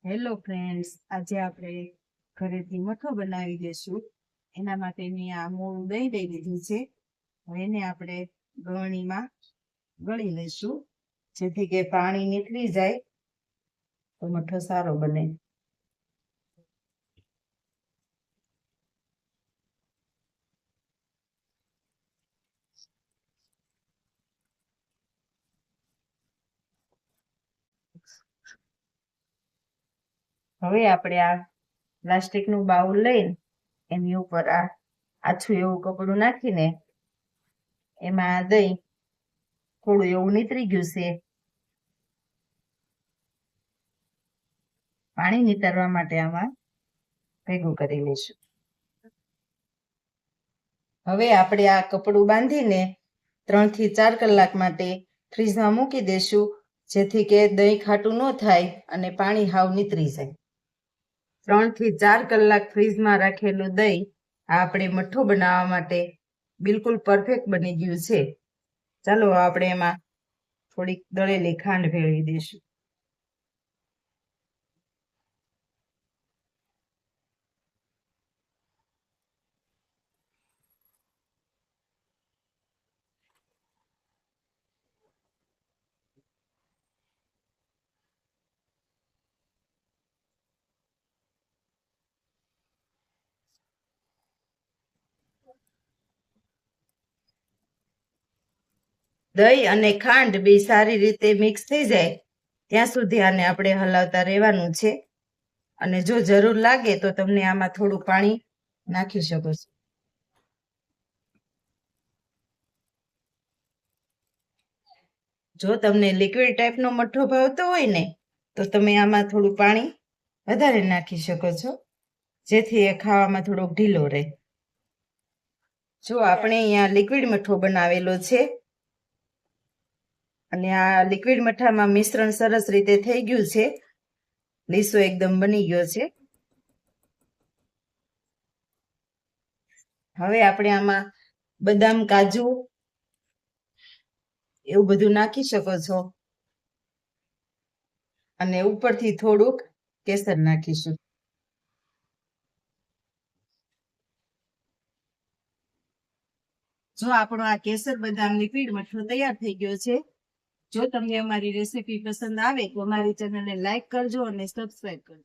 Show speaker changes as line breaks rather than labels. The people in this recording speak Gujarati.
હેલો ફ્રેન્ડ્સ, આજે આપણે ઘરેથી મઠો બનાવી દેશું. એના માટે મેં આ મોળું દહીં લઈ લીધું છે. હવે એને આપણે ગળણીમાં ગળી લઈશું, જેથી કે પાણી નીકળી જાય તો મઠો સારો બને. હવે આપણે આ પ્લાસ્ટિકનું બાઉલ લઈને એની ઉપર આ આછું એવું કપડું નાખીને એમાં દહીં થોડું એવું નીતરી ગયું છે. પાણી નીતરવા માટે આમાં ભેગું કરી લઈશું. હવે આપણે આ કપડું બાંધીને 3 થી 4 કલાક માટે ફ્રીજમાં મૂકી દેશું, જેથી કે દહીં ખાટું ન થાય અને પાણી હાવ નીતરી જાય. 3 થી 4 કલાક ફ્રીજમાં રાખેલું દહીં આપણે મઠ્ઠો બનાવવા માટે બિલકુલ પરફેક્ટ બની ગયું છે. ચાલો આપણે એમાં થોડીક દળેલી ખાંડ ભેળવી દઈશું. દહીં અને ખાંડ બે સારી રીતે મિક્સ થઈ જાય ત્યાં સુધી આને આપણે હલાવતા રહેવાનું છે. અને જો જરૂર લાગે તો તમને આમાં થોડું પાણી નાખી શકો છો. જો તમને લિક્વિડ ટાઈપનો મઠ્ઠો ભાવતો હોય ને તો તમે આમાં થોડું પાણી વધારે નાખી શકો છો, જેથી એ ખાવામાં થોડોક ઢીલો રહે. જો આપણે અહીંયા લિક્વિડ મઠ્ઠો બનાવેલો છે અને આ લિક્વિડ મઠ્ઠામાં મિશ્રણ સરસ રીતે થઈ ગયું છે. લીસો એકદમ બની ગયો છે. હવે આપણે આમાં બદામ, કાજુ એવું બધું નાખી શકો છો અને ઉપરથી થોડુંક કેસર નાખીશું. જો આપણો આ કેસર બદામ લિક્વિડ મઠ્ઠો તૈયાર થઈ ગયો છે. જો તમને અમારી રેસીપી પસંદ આવે તો અમારી ચેનલને લાઈક કરજો અને સબસ્ક્રાઇબ કરજો.